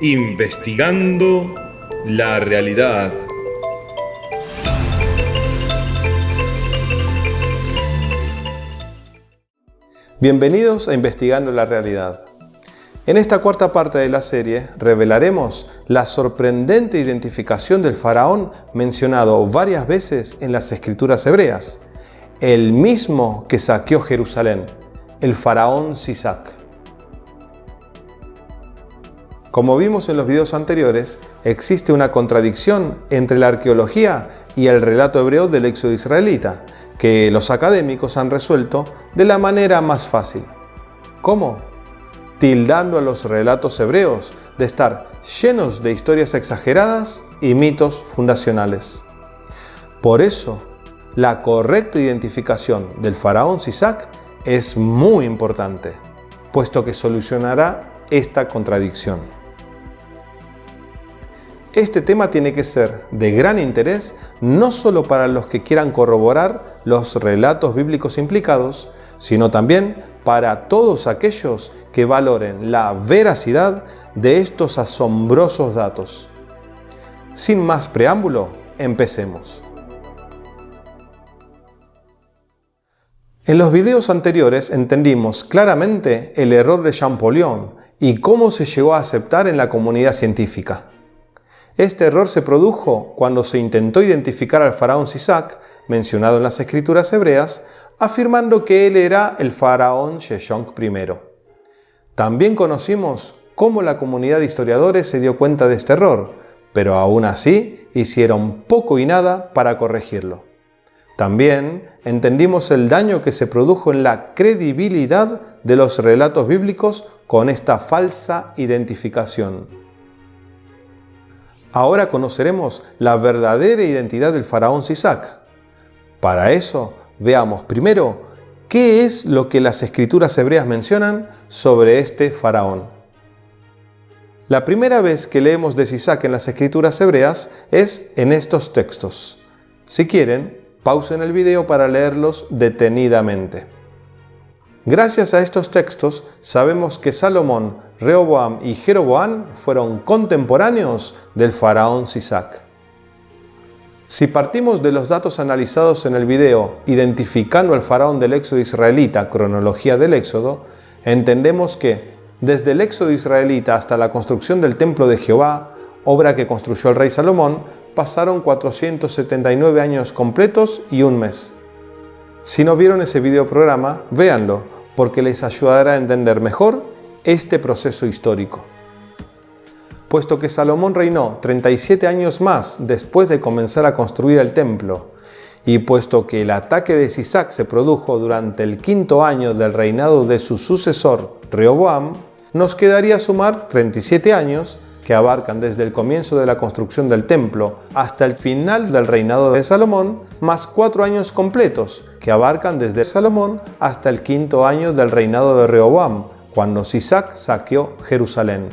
Investigando la realidad. Bienvenidos a Investigando la realidad. En esta cuarta parte de la serie revelaremos la sorprendente identificación del faraón mencionado varias veces en las escrituras hebreas, el mismo que saqueó Jerusalén, el faraón Sisac. Como vimos en los videos anteriores, existe una contradicción entre la arqueología y el relato hebreo del éxodo israelita, que los académicos han resuelto de la manera más fácil. ¿Cómo? Tildando a los relatos hebreos de estar llenos de historias exageradas y mitos fundacionales. Por eso, la correcta identificación del faraón Sisac es muy importante, puesto que solucionará esta contradicción. Este tema tiene que ser de gran interés no solo para los que quieran corroborar los relatos bíblicos implicados, sino también para todos aquellos que valoren la veracidad de estos asombrosos datos. Sin más preámbulo, empecemos. En los videos anteriores entendimos claramente el error de Champollion y cómo se llegó a aceptar en la comunidad científica. Este error se produjo cuando se intentó identificar al faraón Sisac, mencionado en las escrituras hebreas, afirmando que él era el faraón Sheshonq I. También conocimos cómo la comunidad de historiadores se dio cuenta de este error, pero aún así hicieron poco y nada para corregirlo. También entendimos el daño que se produjo en la credibilidad de los relatos bíblicos con esta falsa identificación. Ahora conoceremos la verdadera identidad del faraón Sisac. Para eso, veamos primero qué es lo que las escrituras hebreas mencionan sobre este faraón. La primera vez que leemos de Sisac en las escrituras hebreas es en estos textos. Si quieren, pausen el video para leerlos detenidamente. Gracias a estos textos sabemos que Salomón, Rehoboam y Jeroboam fueron contemporáneos del faraón Sisac. Si partimos de los datos analizados en el video identificando al faraón del éxodo israelita, cronología del éxodo, entendemos que desde el éxodo israelita hasta la construcción del templo de Jehová, obra que construyó el rey Salomón, pasaron 479 años completos y un mes. Si no vieron ese videoprograma, véanlo, porque les ayudará a entender mejor este proceso histórico. Puesto que Salomón reinó 37 años más después de comenzar a construir el templo, y puesto que el ataque de Sisac se produjo durante el 5º año del reinado de su sucesor, Rehoboam, nos quedaría sumar 37 años que abarcan desde el comienzo de la construcción del templo hasta el final del reinado de Salomón, más 4 años completos, que abarcan desde Salomón hasta el 5º año del reinado de Rehoboam, cuando Sisac saqueó Jerusalén.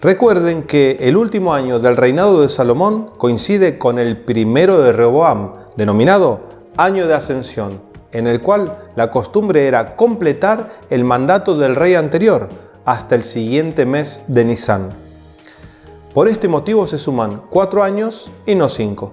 Recuerden que el último año del reinado de Salomón coincide con el primero de Rehoboam, denominado Año de Ascensión, en el cual la costumbre era completar el mandato del rey anterior, hasta el siguiente mes de Nisán. Por este motivo se suman 4 años y no 5.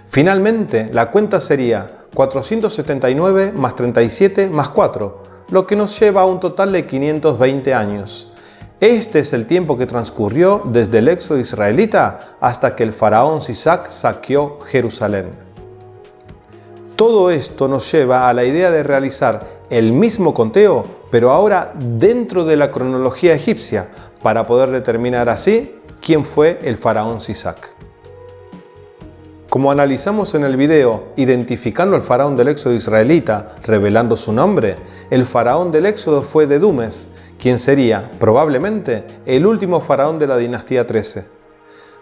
Finalmente, la cuenta sería 479 más 37 más 4, lo que nos lleva a un total de 520 años. Este es el tiempo que transcurrió desde el éxodo israelita hasta que el faraón Sisac saqueó Jerusalén. Todo esto nos lleva a la idea de realizar el mismo conteo, pero ahora dentro de la cronología egipcia, para poder determinar así quién fue el faraón Sisac. Como analizamos en el video, identificando al faraón del éxodo israelita, revelando su nombre, el faraón del éxodo fue Dedumes, quien sería, probablemente, el último faraón de la dinastía 13.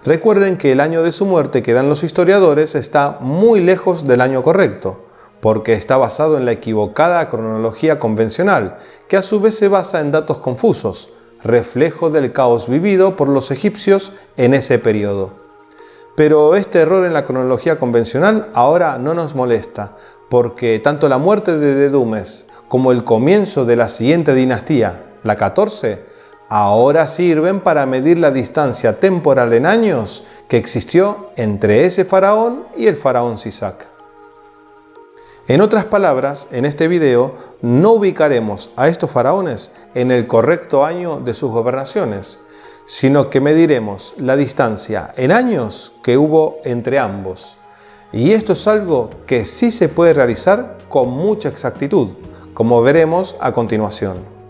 Recuerden que el año de su muerte, que dan los historiadores, está muy lejos del año correcto, porque está basado en la equivocada cronología convencional, que a su vez se basa en datos confusos, reflejo del caos vivido por los egipcios en ese periodo. Pero este error en la cronología convencional ahora no nos molesta, porque tanto la muerte de Dedumes como el comienzo de la siguiente dinastía, la 14, ahora sirven para medir la distancia temporal en años que existió entre ese faraón y el faraón Sisac. En otras palabras, en este video no ubicaremos a estos faraones en el correcto año de sus gobernaciones, sino que mediremos la distancia en años que hubo entre ambos. Y esto es algo que sí se puede realizar con mucha exactitud, como veremos a continuación.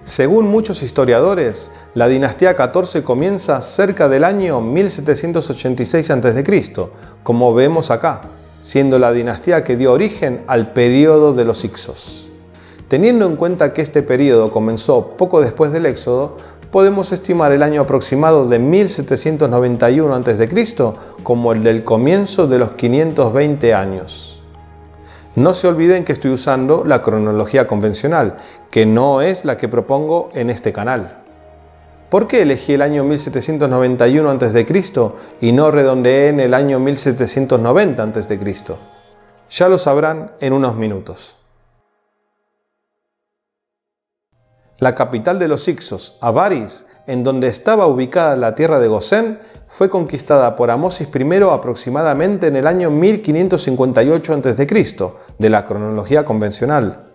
Según muchos historiadores, la dinastía 14 comienza cerca del año 1786 a.C., como vemos acá, siendo la dinastía que dio origen al período de los Hyksos. Teniendo en cuenta que este período comenzó poco después del Éxodo, podemos estimar el año aproximado de 1791 a.C. como el del comienzo de los 520 años. No se olviden que estoy usando la cronología convencional, que no es la que propongo en este canal. ¿Por qué elegí el año 1791 a.C. y no redondeé en el año 1790 a.C.? Ya lo sabrán en unos minutos. La capital de los Hyksos, Avaris, en donde estaba ubicada la tierra de Gosén, fue conquistada por Amosis I aproximadamente en el año 1558 a.C., de la cronología convencional.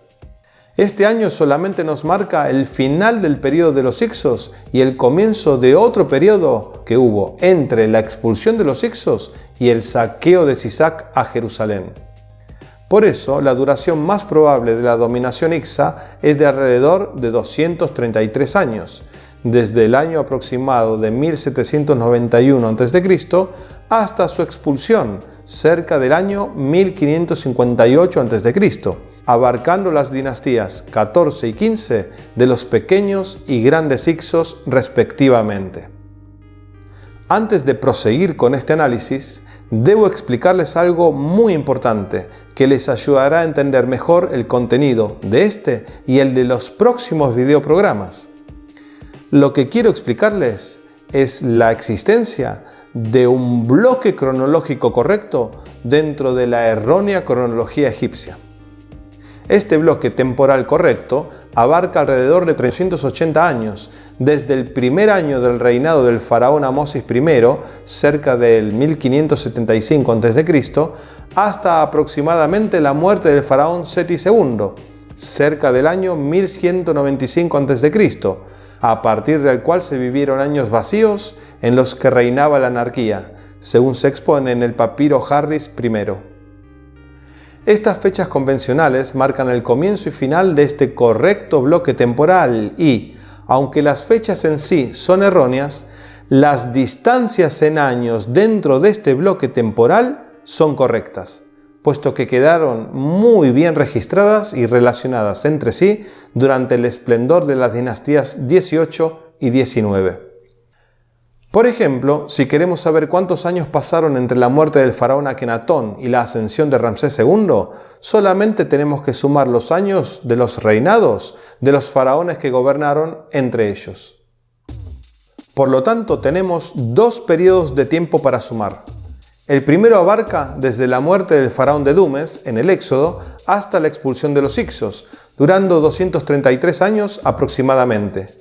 Este año solamente nos marca el final del periodo de los Hyksos y el comienzo de otro periodo que hubo entre la expulsión de los Hyksos y el saqueo de Sisac a Jerusalén. Por eso, la duración más probable de la dominación hiksa es de alrededor de 233 años, desde el año aproximado de 1791 a.C. hasta su expulsión, cerca del año 1558 a.C., abarcando las dinastías 14 y 15 de los pequeños y grandes Hyksos respectivamente. Antes de proseguir con este análisis, debo explicarles algo muy importante que les ayudará a entender mejor el contenido de este y el de los próximos videoprogramas. Lo que quiero explicarles es la existencia de un bloque cronológico correcto dentro de la errónea cronología egipcia. Este bloque temporal correcto abarca alrededor de 380 años, desde el primer año del reinado del faraón Amosis I, cerca del 1575 a.C., hasta aproximadamente la muerte del faraón Seti II, cerca del año 1195 a.C., a partir del cual se vivieron años vacíos en los que reinaba la anarquía, según se expone en el papiro Harris I. Estas fechas convencionales marcan el comienzo y final de este correcto bloque temporal y, aunque las fechas en sí son erróneas, las distancias en años dentro de este bloque temporal son correctas, puesto que quedaron muy bien registradas y relacionadas entre sí durante el esplendor de las dinastías 18 y 19. Por ejemplo, si queremos saber cuántos años pasaron entre la muerte del faraón Akenatón y la ascensión de Ramsés II, solamente tenemos que sumar los años de los reinados de los faraones que gobernaron entre ellos. Por lo tanto, tenemos dos periodos de tiempo para sumar. El primero abarca desde la muerte del faraón de Dumes en el Éxodo hasta la expulsión de los Hyksos, durando 233 años aproximadamente.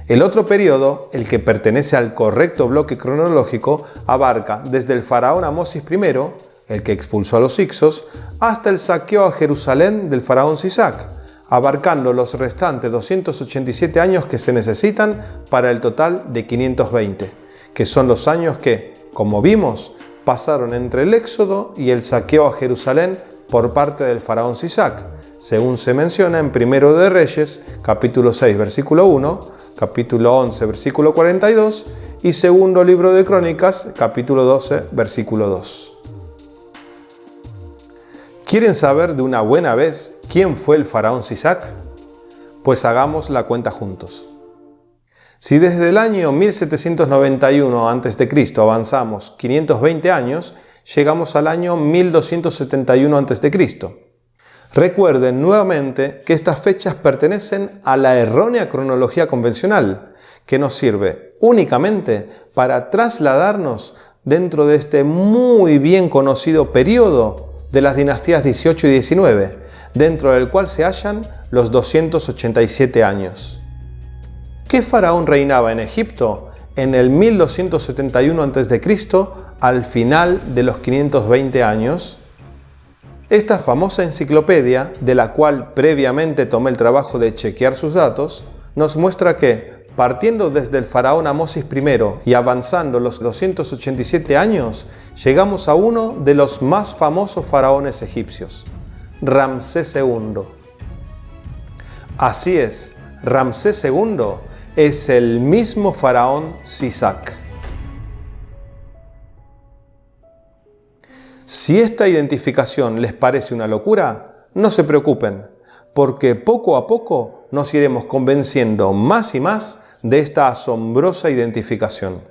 El otro periodo, el que pertenece al correcto bloque cronológico, abarca desde el faraón Amosis I, el que expulsó a los Hyksos, hasta el saqueo a Jerusalén del faraón Sisac, abarcando los restantes 287 años que se necesitan para el total de 520, que son los años que, como vimos, pasaron entre el Éxodo y el saqueo a Jerusalén por parte del faraón Sisac, según se menciona en Primero de Reyes, capítulo 6, versículo 1, capítulo 11, versículo 42 y Segundo Libro de Crónicas, capítulo 12, versículo 2. ¿Quieren saber de una buena vez quién fue el faraón Sisac? Pues hagamos la cuenta juntos. Si desde el año 1791 a.C. avanzamos 520 años, llegamos al año 1271 a.C. Recuerden nuevamente que estas fechas pertenecen a la errónea cronología convencional, que nos sirve únicamente para trasladarnos dentro de este muy bien conocido periodo de las dinastías 18 y 19, dentro del cual se hallan los 287 años. ¿Qué faraón reinaba en Egipto en el 1271 a.C. al final de los 520 años? Esta famosa enciclopedia, de la cual previamente tomé el trabajo de chequear sus datos, nos muestra que, partiendo desde el faraón Amosis I y avanzando los 287 años, llegamos a uno de los más famosos faraones egipcios, Ramsés II. Así es, Ramsés II es el mismo faraón Sisac. Si esta identificación les parece una locura, no se preocupen, porque poco a poco nos iremos convenciendo más y más de esta asombrosa identificación.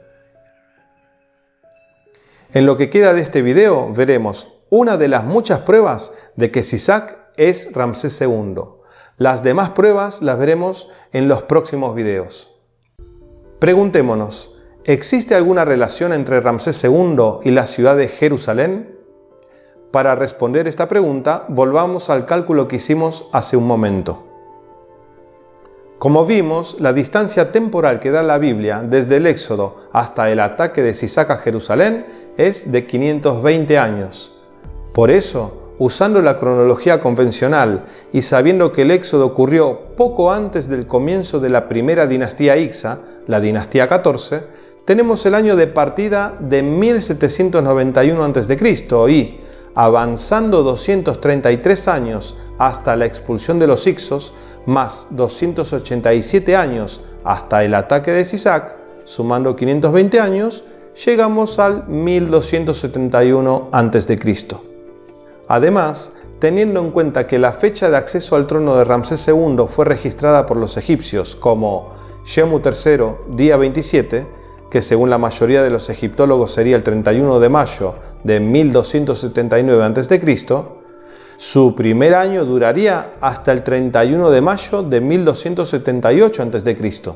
En lo que queda de este video veremos una de las muchas pruebas de que Sisac es Ramsés II. Las demás pruebas las veremos en los próximos videos. Preguntémonos, ¿existe alguna relación entre Ramsés II y la ciudad de Jerusalén? Para responder esta pregunta, volvamos al cálculo que hicimos hace un momento. Como vimos, la distancia temporal que da la Biblia desde el Éxodo hasta el ataque de Sisac a Jerusalén es de 520 años. Por eso, usando la cronología convencional y sabiendo que el Éxodo ocurrió poco antes del comienzo de la primera dinastía Ixá, la dinastía 14, tenemos el año de partida de 1791 a.C. y, avanzando 233 años hasta la expulsión de los Hicsos, más 287 años hasta el ataque de Sisac, sumando 520 años, llegamos al 1271 a.C. Además, teniendo en cuenta que la fecha de acceso al trono de Ramsés II fue registrada por los egipcios como Shemu III, día 27, que según la mayoría de los egiptólogos sería el 31 de mayo de 1279 a.C., su primer año duraría hasta el 31 de mayo de 1278 a.C.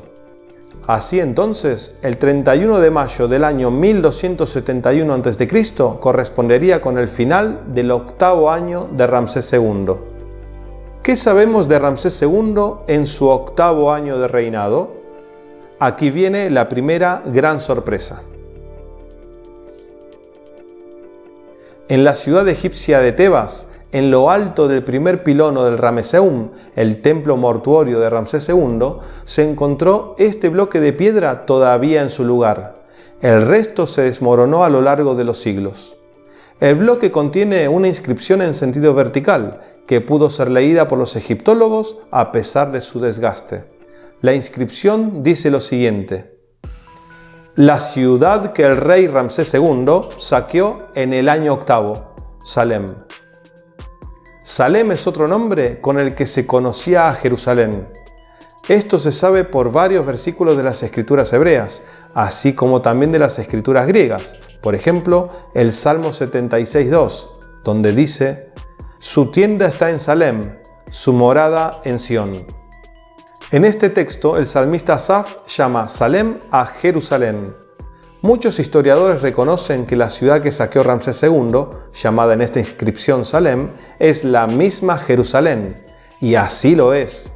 Así entonces, el 31 de mayo del año 1271 a.C. correspondería con el final del octavo año de Ramsés II. ¿Qué sabemos de Ramsés II en su octavo año de reinado? Aquí viene la primera gran sorpresa. En la ciudad egipcia de Tebas, en lo alto del primer pilono del Rameseum, el templo mortuorio de Ramsés II, se encontró este bloque de piedra todavía en su lugar. El resto se desmoronó a lo largo de los siglos. El bloque contiene una inscripción en sentido vertical, que pudo ser leída por los egiptólogos a pesar de su desgaste. La inscripción dice lo siguiente: la ciudad que el rey Ramsés II saqueó en el año octavo, Salem. Salem es otro nombre con el que se conocía a Jerusalén. Esto se sabe por varios versículos de las escrituras hebreas, así como también de las escrituras griegas. Por ejemplo, el Salmo 76:2, donde dice: su tienda está en Salem, su morada en Sión. En este texto, el salmista Asaf llama Salem a Jerusalén. Muchos historiadores reconocen que la ciudad que saqueó Ramsés II, llamada en esta inscripción Salem, es la misma Jerusalén, y así lo es.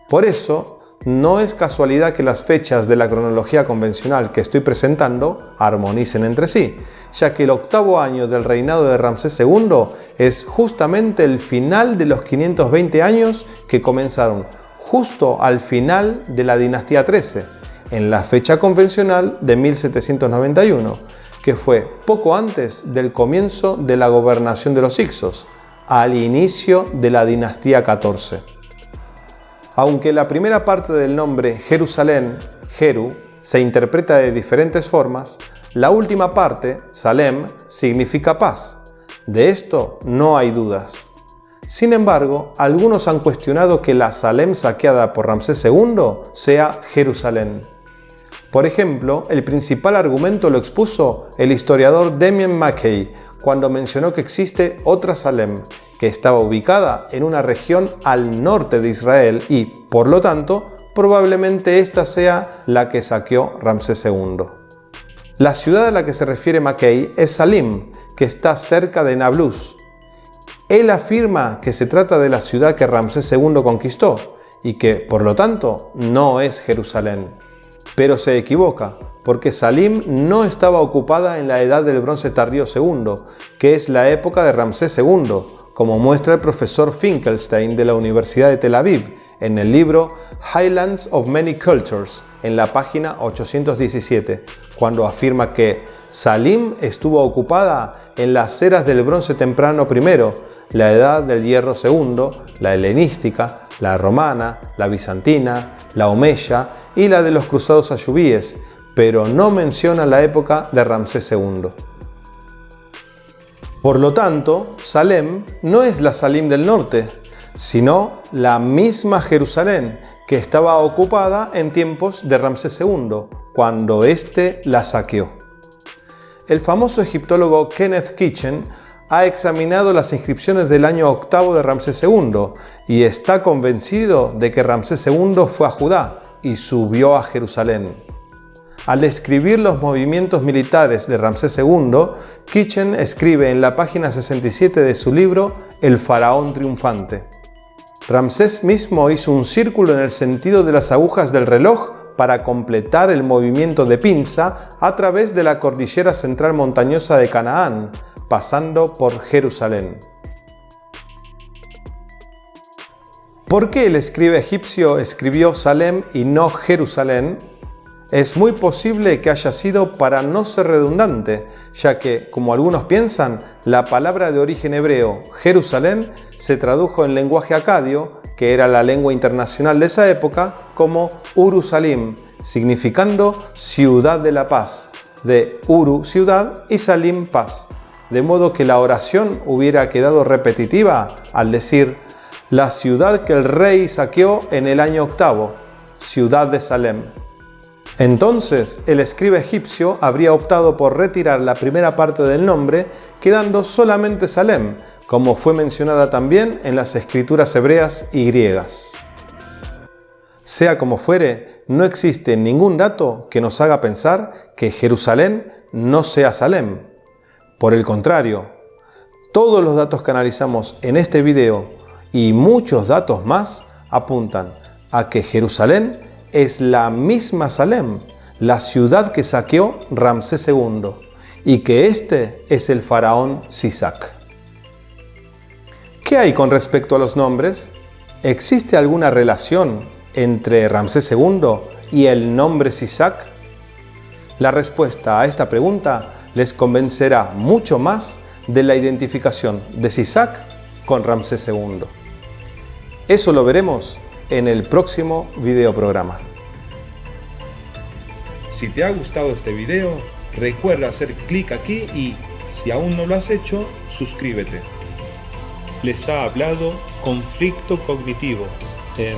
Por eso, no es casualidad que las fechas de la cronología convencional que estoy presentando armonicen entre sí, ya que el octavo año del reinado de Ramsés II es justamente el final de los 520 años que comenzaron justo al final de la dinastía 13, en la fecha convencional de 1791, que fue poco antes del comienzo de la gobernación de los Hicsos, al inicio de la dinastía 14. Aunque la primera parte del nombre Jerusalén, Jeru, se interpreta de diferentes formas, la última parte, Salem, significa paz. De esto no hay dudas. Sin embargo, algunos han cuestionado que la Salem saqueada por Ramsés II sea Jerusalén. Por ejemplo, el principal argumento lo expuso el historiador Damian Mackay cuando mencionó que existe otra Salem, que estaba ubicada en una región al norte de Israel y, por lo tanto, probablemente esta sea la que saqueó Ramsés II. La ciudad a la que se refiere Mackay es Salim, que está cerca de Nablus. Él afirma que se trata de la ciudad que Ramsés II conquistó y que, por lo tanto, no es Jerusalén. Pero se equivoca, porque Salim no estaba ocupada en la Edad del Bronce Tardío II, que es la época de Ramsés II, como muestra el profesor Finkelstein de la Universidad de Tel Aviv, en el libro Highlands of Many Cultures, en la página 817, cuando afirma que Salim estuvo ocupada en las eras del Bronce Temprano I, la Edad del Hierro II, la helenística, la romana, la bizantina, la omeya y la de los cruzados ayubíes, pero no menciona la época de Ramsés II. Por lo tanto, Salem no es la Salim del norte, sino la misma Jerusalén que estaba ocupada en tiempos de Ramsés II, cuando éste la saqueó. El famoso egiptólogo Kenneth Kitchen ha examinado las inscripciones del año octavo de Ramsés II y está convencido de que Ramsés II fue a Judá y subió a Jerusalén. Al escribir los movimientos militares de Ramsés II, Kitchen escribe en la página 67 de su libro El faraón triunfante. Ramsés mismo hizo un círculo en el sentido de las agujas del reloj para completar el movimiento de pinza a través de la cordillera central montañosa de Canaán, pasando por Jerusalén. ¿Por qué el escriba egipcio escribió Salem y no Jerusalén? Es muy posible que haya sido para no ser redundante, ya que, como algunos piensan, la palabra de origen hebreo, Jerusalén, se tradujo en lenguaje acadio, que era la lengua internacional de esa época, como Urusalim, significando ciudad de la paz, de Uru, ciudad, y Salim, paz. De modo que la oración hubiera quedado repetitiva al decir la ciudad que el rey saqueó en el año octavo, ciudad de Salem. Entonces, el escriba egipcio habría optado por retirar la primera parte del nombre, quedando solamente Salem, como fue mencionada también en las escrituras hebreas y griegas. Sea como fuere, no existe ningún dato que nos haga pensar que Jerusalén no sea Salem. Por el contrario, todos los datos que analizamos en este video y muchos datos más apuntan a que Jerusalén es la misma Salem, la ciudad que saqueó Ramsés II, y que este es el faraón Sisac. ¿Qué hay con respecto a los nombres? ¿Existe alguna relación entre Ramsés II y el nombre Sisac? La respuesta a esta pregunta les convencerá mucho más de la identificación de Sisac con Ramsés II. Eso lo veremos en el próximo videoprograma. Si te ha gustado este video, recuerda hacer clic aquí y, si aún no lo has hecho, suscríbete. Les ha hablado Conflicto Cognitivo en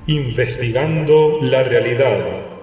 Investigando la Realidad.